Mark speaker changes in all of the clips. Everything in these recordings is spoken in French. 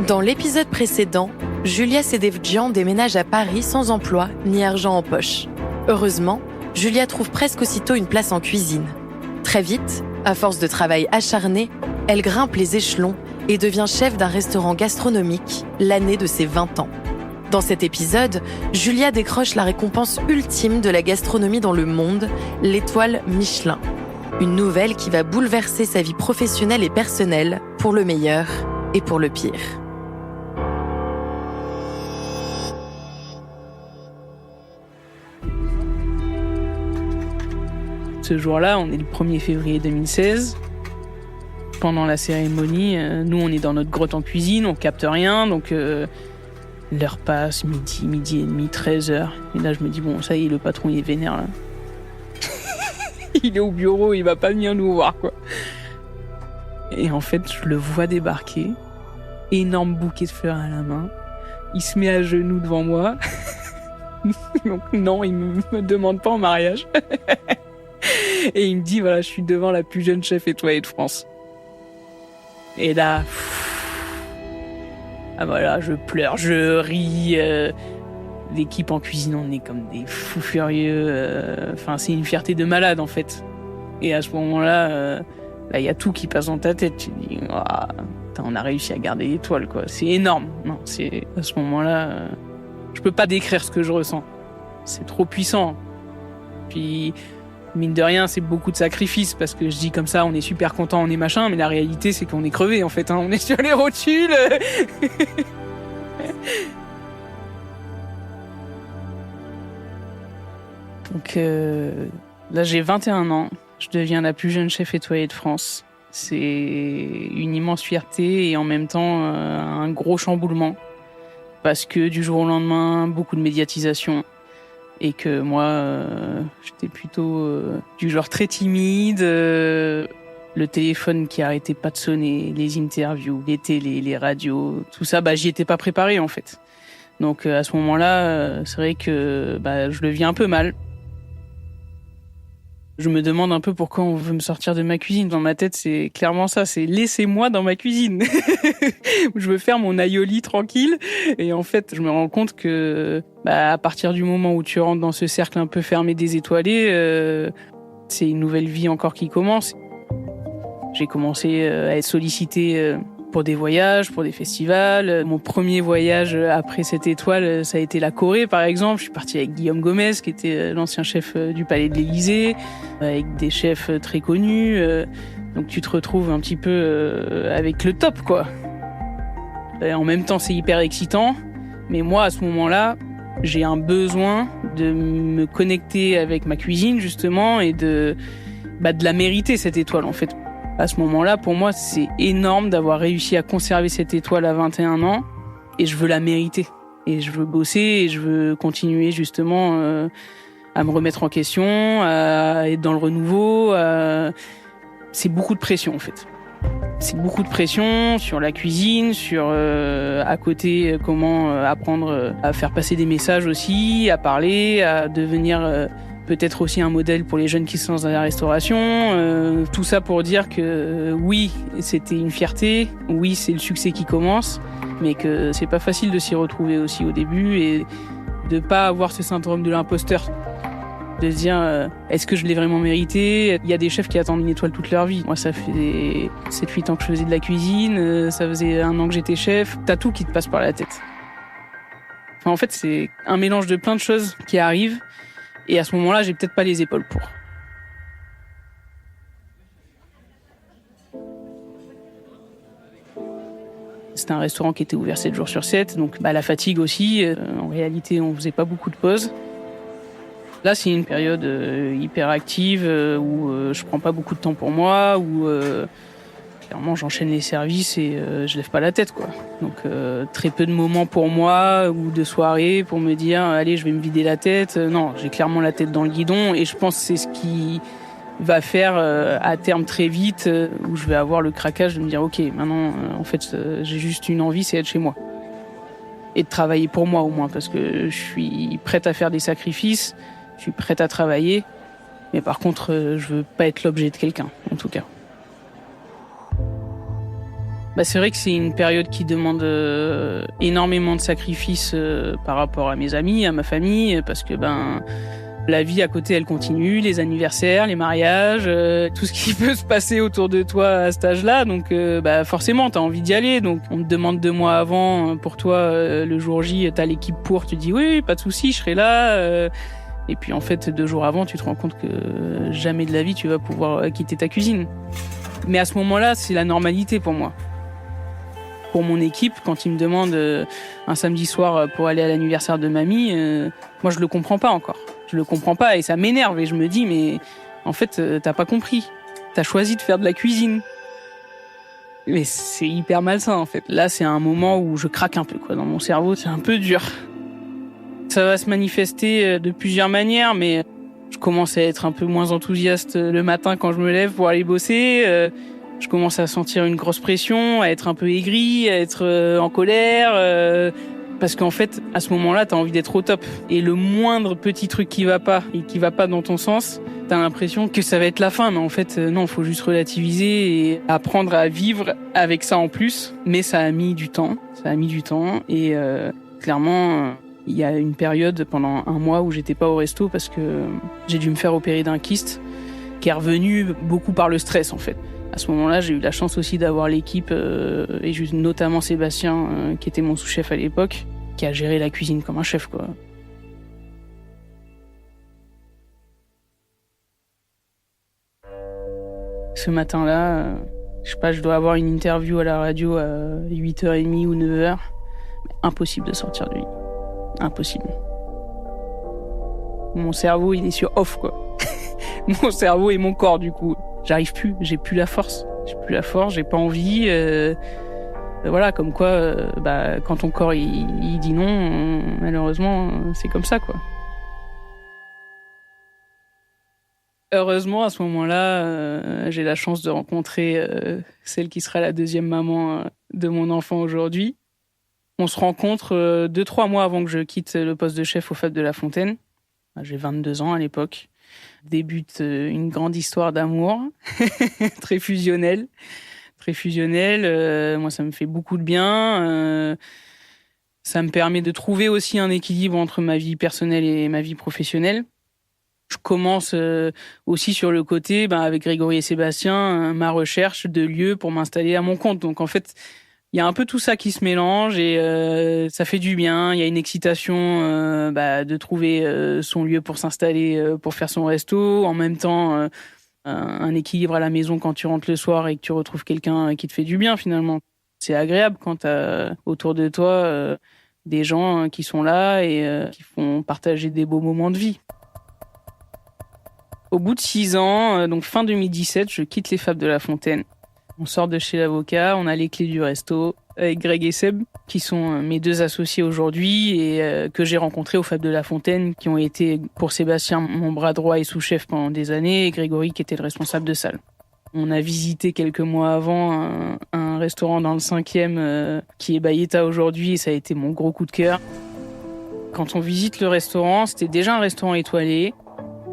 Speaker 1: Dans l'épisode précédent, Julia Sedevjian déménage à Paris sans emploi ni argent en poche. Heureusement, Julia trouve presque aussitôt une place en cuisine. Très vite, à force de travail acharné, elle grimpe les échelons et devient chef d'un restaurant gastronomique l'année de ses 20 ans. Dans cet épisode, Julia décroche la récompense ultime de la gastronomie dans le monde, l'étoile Michelin. Une nouvelle qui va bouleverser sa vie professionnelle et personnelle, pour le meilleur et pour le pire.
Speaker 2: Ce jour-là, on est le 1er février 2016. Pendant la cérémonie, nous, on est dans notre grotte en cuisine, on capte rien, donc l'heure passe, midi et demi, 13h. Et là, je me dis, bon, ça y est, le patron, il est vénère, là. Il est au bureau, il va pas venir nous voir, quoi. Et en fait, je le vois débarquer, énorme bouquet de fleurs à la main. Il se met à genoux devant moi. Donc non, il me demande pas en mariage. Et il me dit, voilà, je suis devant la plus jeune chef étoilée de France. Et là, ah voilà, je pleure, je ris. L'équipe en cuisine, on est comme des fous furieux. Enfin, c'est une fierté de malade, en fait. Et à ce moment-là, il y a tout qui passe dans ta tête. Tu te dis, oh, on a réussi à garder l'étoile, quoi. C'est énorme. Non, c'est à ce moment-là, je peux pas décrire ce que je ressens. C'est trop puissant. Puis mine de rien, c'est beaucoup de sacrifices, parce que je dis comme ça, on est super content, on est machin, mais la réalité, c'est qu'on est crevé, en fait, hein. On est sur les rotules. Donc là, j'ai 21 ans, je deviens la plus jeune chef étoilée de France. C'est une immense fierté et en même temps un gros chamboulement, parce que du jour au lendemain, beaucoup de médiatisation. Et que moi, j'étais plutôt du genre très timide. Le téléphone qui arrêtait pas de sonner, les interviews, les télés, les radios, tout ça, j'y étais pas préparé, en fait. Donc à ce moment-là, c'est vrai que je le vis un peu mal. Je me demande un peu pourquoi on veut me sortir de ma cuisine. Dans ma tête, c'est clairement ça, c'est laissez-moi dans ma cuisine. Je veux faire mon aioli tranquille. Et en fait, je me rends compte que à partir du moment où tu rentres dans ce cercle un peu fermé des étoilés, c'est une nouvelle vie encore qui commence. J'ai commencé à être sollicité pour des voyages, pour des festivals. Mon premier voyage après cette étoile, ça a été la Corée, par exemple. Je suis partie avec Guillaume Gomez, qui était l'ancien chef du Palais de l'Élysée, avec des chefs très connus. Donc tu te retrouves un petit peu avec le top, quoi. Et en même temps, c'est hyper excitant. Mais moi, à ce moment-là, j'ai un besoin de me connecter avec ma cuisine, justement, et de la mériter, cette étoile, en fait. À ce moment-là, pour moi, c'est énorme d'avoir réussi à conserver cette étoile à 21 ans. Et je veux la mériter. Et je veux bosser et je veux continuer justement à me remettre en question, à être dans le renouveau. C'est beaucoup de pression, en fait. C'est beaucoup de pression sur la cuisine, sur à côté comment apprendre à faire passer des messages aussi, à parler, à devenir... peut-être aussi un modèle pour les jeunes qui se lancent dans la restauration. Tout ça pour dire que oui, c'était une fierté, oui, c'est le succès qui commence, mais que c'est pas facile de s'y retrouver aussi au début et de pas avoir ce syndrome de l'imposteur. De se dire, est-ce que je l'ai vraiment mérité ? Il y a des chefs qui attendent une étoile toute leur vie. Moi, ça fait 7-8 ans que je faisais de la cuisine, ça faisait 1 an que j'étais chef. T'as tout qui te passe par la tête. Enfin, en fait, c'est un mélange de plein de choses qui arrivent. Et à ce moment-là, j'ai peut-être pas les épaules pour. C'était un restaurant qui était ouvert 7 jours sur 7, donc la fatigue aussi. En réalité, on faisait pas beaucoup de pauses. Là, c'est une période hyper active où je prends pas beaucoup de temps pour moi, où clairement j'enchaîne les services et je lève pas la tête, quoi. Donc très peu de moments pour moi ou de soirées pour me dire allez, je vais me vider la tête. Non, j'ai clairement la tête dans le guidon et je pense que c'est ce qui va faire à terme très vite où je vais avoir le craquage de me dire ok, maintenant en fait j'ai juste une envie, c'est être chez moi et de travailler pour moi au moins, parce que je suis prête à faire des sacrifices, je suis prête à travailler, mais par contre je veux pas être l'objet de quelqu'un, en tout cas. C'est vrai que c'est une période qui demande énormément de sacrifices par rapport à mes amis, à ma famille, parce que la vie à côté, elle continue, les anniversaires, les mariages, tout ce qui peut se passer autour de toi à cet âge-là. Donc forcément, t'as envie d'y aller. Donc on te demande 2 mois avant, pour toi, le jour J, t'as l'équipe pour, tu dis oui, pas de souci, je serai là. Et puis en fait, 2 jours avant, tu te rends compte que jamais de la vie, tu vas pouvoir quitter ta cuisine. Mais à ce moment-là, c'est la normalité pour moi. Pour mon équipe, quand ils me demandent un samedi soir pour aller à l'anniversaire de mamie, moi je le comprends pas encore. Je le comprends pas et ça m'énerve et je me dis mais en fait t'as pas compris. T'as choisi de faire de la cuisine. Mais c'est hyper malsain en fait. Là c'est un moment où je craque un peu dans mon cerveau, c'est un peu dur. Ça va se manifester de plusieurs manières, mais je commence à être un peu moins enthousiaste le matin quand je me lève pour aller bosser. Je commence à sentir une grosse pression, à être un peu aigri, à être en colère. Parce qu'en fait, à ce moment-là, t'as envie d'être au top. Et le moindre petit truc qui va pas et qui va pas dans ton sens, t'as l'impression que ça va être la fin. Mais en fait, non, faut juste relativiser et apprendre à vivre avec ça en plus. Mais ça a mis du temps. Et clairement, il y a une période pendant 1 mois où j'étais pas au resto parce que j'ai dû me faire opérer d'un kyste qui est revenu beaucoup par le stress en fait. À ce moment-là, j'ai eu la chance aussi d'avoir l'équipe, et notamment Sébastien, qui était mon sous-chef à l'époque, qui a géré la cuisine comme un chef, quoi. Ce matin-là, je sais pas, je dois avoir une interview à la radio à 8h30 ou 9h. Impossible de sortir du lit. Impossible. Mon cerveau, il est sur off, quoi. Mon cerveau et mon corps, du coup. J'arrive plus, j'ai plus la force, j'ai pas envie. Voilà, comme quoi, quand ton corps il dit non, malheureusement, c'est comme ça, quoi. Heureusement, à ce moment-là, j'ai la chance de rencontrer celle qui sera la 2e maman de mon enfant aujourd'hui. On se rencontre 2-3 mois avant que je quitte le poste de chef au Fab de la Fontaine. J'ai 22 ans à l'époque. Débute une grande histoire d'amour, très fusionnelle. Moi, ça me fait beaucoup de bien. Ça me permet de trouver aussi un équilibre entre ma vie personnelle et ma vie professionnelle. Je commence aussi sur le côté, avec Grégory et Sébastien, ma recherche de lieux pour m'installer à mon compte. Donc en fait, il y a un peu tout ça qui se mélange et ça fait du bien. Il y a une excitation de trouver son lieu pour s'installer, pour faire son resto. En même temps, un équilibre à la maison quand tu rentres le soir et que tu retrouves quelqu'un qui te fait du bien finalement. C'est agréable quand t'as autour de toi des gens qui sont là et qui font partager des beaux moments de vie. Au bout de 6 ans, donc fin 2017, je quitte les Fabs de la Fontaine. On sort de chez l'avocat, on a les clés du resto avec Greg et Seb, qui sont mes 2 associés aujourd'hui et que j'ai rencontrés au Fab de la Fontaine, qui ont été pour Sébastien mon bras droit et sous-chef pendant des années, et Grégory qui était le responsable de salle. On a visité quelques mois avant un restaurant dans le 5e qui est Bayeta aujourd'hui et ça a été mon gros coup de cœur. Quand on visite le restaurant, c'était déjà un restaurant étoilé.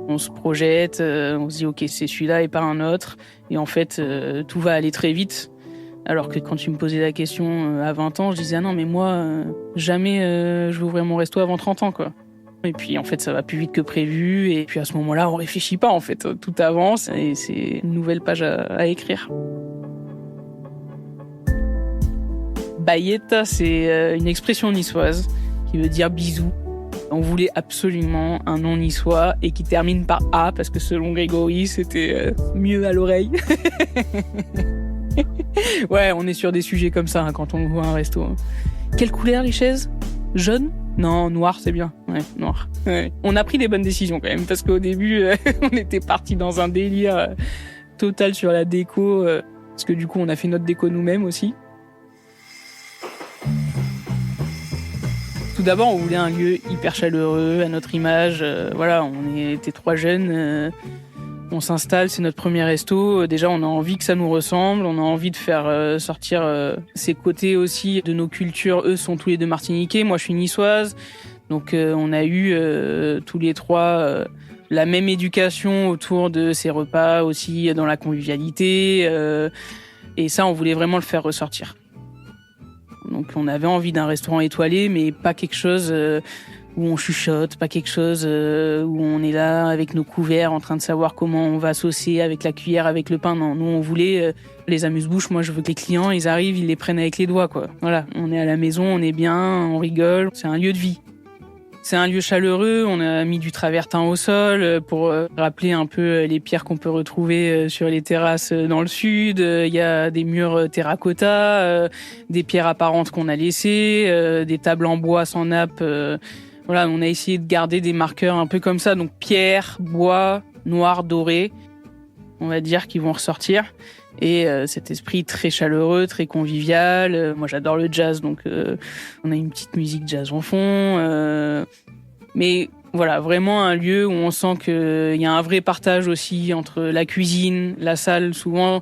Speaker 2: On se projette, on se dit ok c'est celui-là et pas un autre. Et en fait tout va aller très vite. Alors que quand tu me posais la question à 20 ans, je disais ah non mais moi jamais je vais ouvrir mon resto avant 30 ans quoi. Et puis en fait ça va plus vite que prévu et puis à ce moment-là on réfléchit pas en fait, tout avance et c'est une nouvelle page à écrire. Bayeta c'est une expression niçoise qui veut dire bisou. On voulait absolument un nom niçois et qui termine par A parce que selon Grégory, c'était mieux à l'oreille. Ouais, on est sur des sujets comme ça quand on voit un resto. Quelle couleur les chaises ? Jaune ? Non, noir, c'est bien. Ouais, noir. Ouais. On a pris des bonnes décisions quand même parce qu'au début, on était parti dans un délire total sur la déco parce que du coup, on a fait notre déco nous-mêmes aussi. Tout d'abord, on voulait un lieu hyper chaleureux, à notre image. Voilà, on était 3 jeunes, on s'installe, c'est notre premier resto. Déjà, on a envie que ça nous ressemble, on a envie de faire sortir ces côtés aussi de nos cultures. Eux sont tous les 2 martiniquais, moi je suis niçoise. Donc on a eu tous les 3 la même éducation autour de ces repas aussi, dans la convivialité. Et ça, on voulait vraiment le faire ressortir. Donc on avait envie d'un restaurant étoilé, mais pas quelque chose où on chuchote, pas quelque chose où on est là avec nos couverts en train de savoir comment on va saucer avec la cuillère, avec le pain. Non, nous on voulait les amuse-bouches. Moi je veux que les clients, ils arrivent, ils les prennent avec les doigts, quoi. Voilà, on est à la maison, on est bien, on rigole. C'est un lieu de vie. C'est un lieu chaleureux, on a mis du travertin au sol pour rappeler un peu les pierres qu'on peut retrouver sur les terrasses dans le sud. Il y a des murs terracotta, des pierres apparentes qu'on a laissées, des tables en bois sans nappe. Voilà, on a essayé de garder des marqueurs un peu comme ça, donc pierre, bois, noir, doré, on va dire, qui vont ressortir. Et cet esprit très chaleureux, très convivial. Moi, j'adore le jazz, donc on a une petite musique jazz en fond. Mais voilà, vraiment un lieu où on sent qu'il y a un vrai partage aussi entre la cuisine, la salle. Souvent,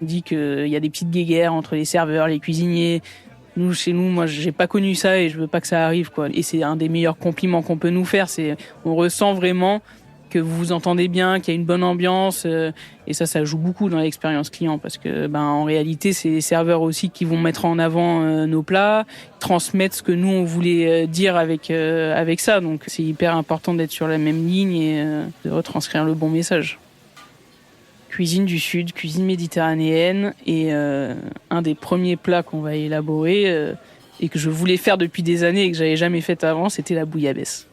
Speaker 2: on dit qu'il y a des petites guéguerres entre les serveurs, les cuisiniers. Nous, chez nous, moi, j'ai pas connu ça et je veux pas que ça arrive, quoi. Et c'est un des meilleurs compliments qu'on peut nous faire. C'est, on ressent vraiment que vous vous entendez bien, qu'il y a une bonne ambiance, et ça joue beaucoup dans l'expérience client parce que, en réalité, c'est les serveurs aussi qui vont mettre en avant nos plats, transmettre ce que nous on voulait dire avec ça. Donc, c'est hyper important d'être sur la même ligne et de retranscrire le bon message. Cuisine du Sud, cuisine méditerranéenne, et un des premiers plats qu'on va élaborer et que je voulais faire depuis des années et que j'avais jamais fait avant, c'était la bouillabaisse.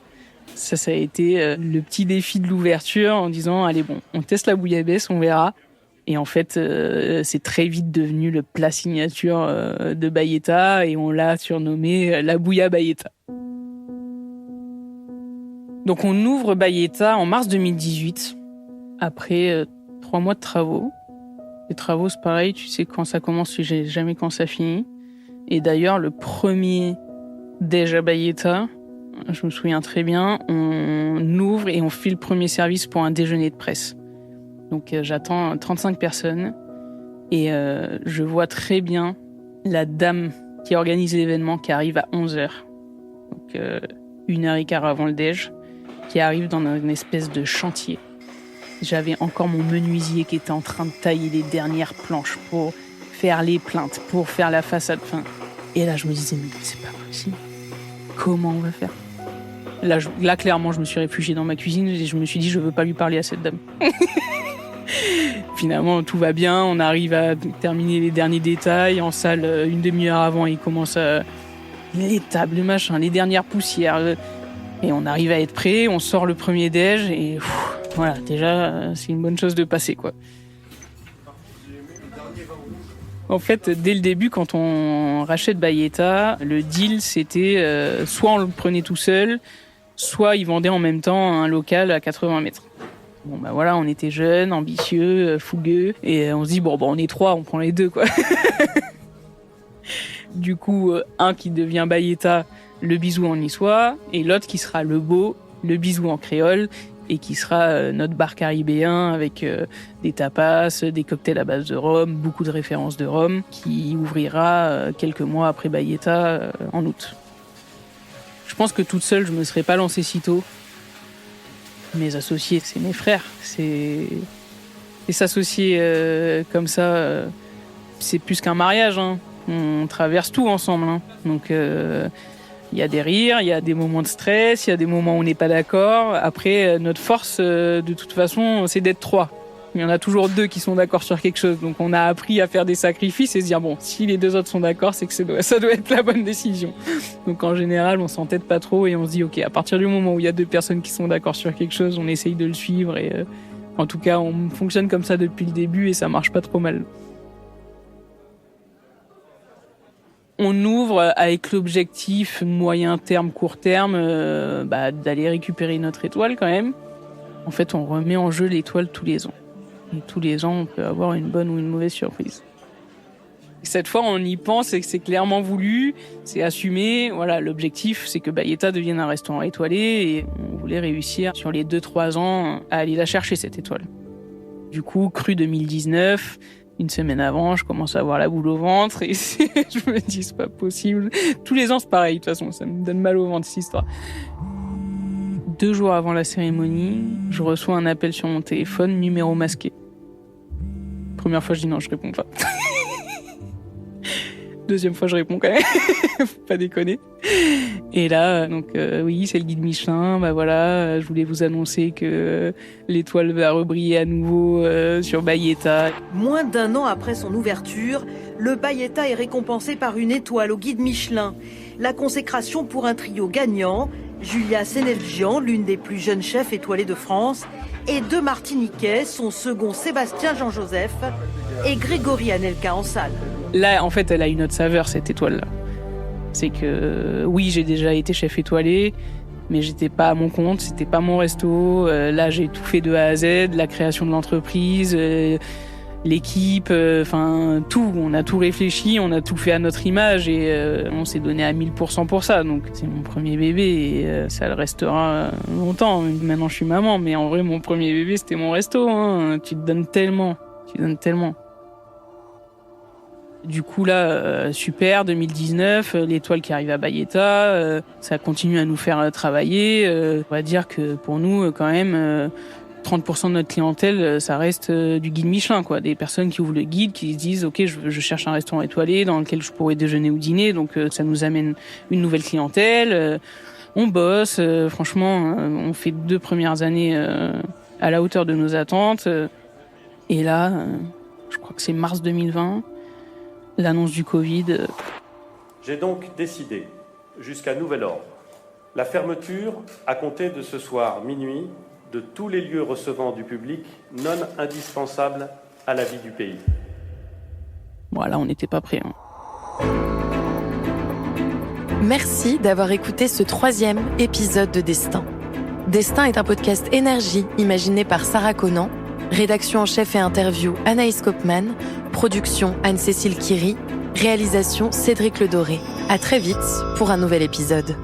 Speaker 2: Ça a été le petit défi de l'ouverture en disant allez bon, on teste la bouillabaisse, on verra. Et en fait, c'est très vite devenu le plat signature de Bayeta et on l'a surnommé la Bouilla Bayeta. Donc on ouvre Bayeta en mars 2018 après 3 mois de travaux. Les travaux, c'est pareil, tu sais quand ça commence, tu sais jamais quand ça finit. Et d'ailleurs, le premier déj à Bayeta, je me souviens très bien, on ouvre et on fait le premier service pour un déjeuner de presse. Donc j'attends 35 personnes et je vois très bien la dame qui organise l'événement qui arrive à 11h. Donc 1h15 avant le déj, qui arrive dans une espèce de chantier. J'avais encore mon menuisier qui était en train de tailler les dernières planches pour faire les plaintes, pour faire la façade. Et là je me disais mais c'est pas possible. Comment on va faire ? Là, clairement, je me suis réfugiée dans ma cuisine et je me suis dit, je veux pas lui parler à cette dame. Finalement, tout va bien. On arrive à terminer les derniers détails. En salle, une demi-heure avant, il commence à... les tables, les machins, les dernières poussières. Et on arrive à être prêt. On sort le premier déj et voilà, déjà, c'est une bonne chose de passer, quoi. En fait, dès le début, quand on rachète Bayeta, le deal, c'était soit on le prenait tout seul, soit ils vendaient en même temps un local à 80 mètres. Bon, voilà, on était jeunes, ambitieux, fougueux, et on se dit, bon, on est 3, on prend les 2, quoi. Du coup, un qui devient Bayeta, le bisou en niçois, et l'autre qui sera le beau, le bisou en créole, et qui sera notre bar caribéen avec des tapas, des cocktails à base de rhum, beaucoup de références de rhum, qui ouvrira quelques mois après Bayeta en août. Je pense que toute seule, je me serais pas lancée si tôt. Mes associés, c'est mes frères. Et s'associer comme ça, c'est plus qu'un mariage, hein. On traverse tout ensemble, hein. Donc... il y a des rires, il y a des moments de stress, il y a des moments où on n'est pas d'accord. Après, notre force, de toute façon, c'est d'être 3. Il y en a toujours 2 qui sont d'accord sur quelque chose. Donc on a appris à faire des sacrifices et se dire, bon, si les 2 autres sont d'accord, c'est que ça doit être la bonne décision. Donc en général, on s'entête pas trop et on se dit, ok, à partir du moment où il y a 2 personnes qui sont d'accord sur quelque chose, on essaye de le suivre. Et en tout cas, on fonctionne comme ça depuis le début et ça marche pas trop mal. On ouvre avec l'objectif moyen terme, court terme, d'aller récupérer notre étoile quand même. En fait, on remet en jeu l'étoile tous les ans. Et tous les ans, on peut avoir une bonne ou une mauvaise surprise. Cette fois, on y pense et que c'est clairement voulu, c'est assumé. Voilà, l'objectif, c'est que Bayeta devienne un restaurant étoilé et on voulait réussir sur les 2-3 ans à aller la chercher, cette étoile. Du coup, cru 2019... Une semaine avant, je commence à avoir la boule au ventre et je me dis, c'est pas possible. Tous les ans, c'est pareil, de toute façon, ça me donne mal au ventre, cette histoire. 2 jours avant la cérémonie, je reçois un appel sur mon téléphone, numéro masqué. Première fois, je dis non, je réponds pas. Deuxième fois, je réponds quand même. Faut pas déconner. Et là, oui, c'est le guide Michelin. Bah voilà, je voulais vous annoncer que l'étoile va rebriller à nouveau sur Baïetta.
Speaker 3: Moins d'1 an après son ouverture, le Baïetta est récompensé par une étoile au guide Michelin. La consécration pour un trio gagnant, Julia Sénévjian, l'une des plus jeunes chefs étoilées de France, et 2 Martiniquais, son second Sébastien Jean-Joseph et Grégory Anelka en salle.
Speaker 2: Là, en fait, elle a une autre saveur, cette étoile-là. C'est que, oui, j'ai déjà été chef étoilé, mais j'étais pas à mon compte, c'était pas mon resto. Là, j'ai tout fait de A à Z, la création de l'entreprise, l'équipe, tout. On a tout réfléchi, on a tout fait à notre image et on s'est donné à 1000% pour ça. Donc, c'est mon premier bébé et ça le restera longtemps. Maintenant, je suis maman, mais en vrai, mon premier bébé, c'était mon resto. Hein. Tu te donnes tellement. Du coup là, super, 2019, l'étoile qui arrive à Baïetta, ça continue à nous faire travailler. On va dire que pour nous, quand même, 30% de notre clientèle, ça reste du guide Michelin, quoi. Des personnes qui ouvrent le guide, qui se disent, ok, je cherche un restaurant étoilé dans lequel je pourrais déjeuner ou dîner, donc ça nous amène une nouvelle clientèle. On bosse, franchement, on fait 2 premières années à la hauteur de nos attentes. Et là, je crois que c'est mars 2020. L'annonce du Covid.
Speaker 4: J'ai donc décidé, jusqu'à nouvel ordre, la fermeture, à compter de ce soir minuit, de tous les lieux recevant du public non indispensables à la vie du pays.
Speaker 2: Voilà, on n'était pas prêts.
Speaker 1: Merci d'avoir écouté ce 3e épisode de Destin. Destin est un podcast énergie imaginé par Sarah Conan, rédaction en chef et interview Anaïs Kopman, production Anne-Cécile Kiry, réalisation Cédric Ledoré. À très vite pour un nouvel épisode.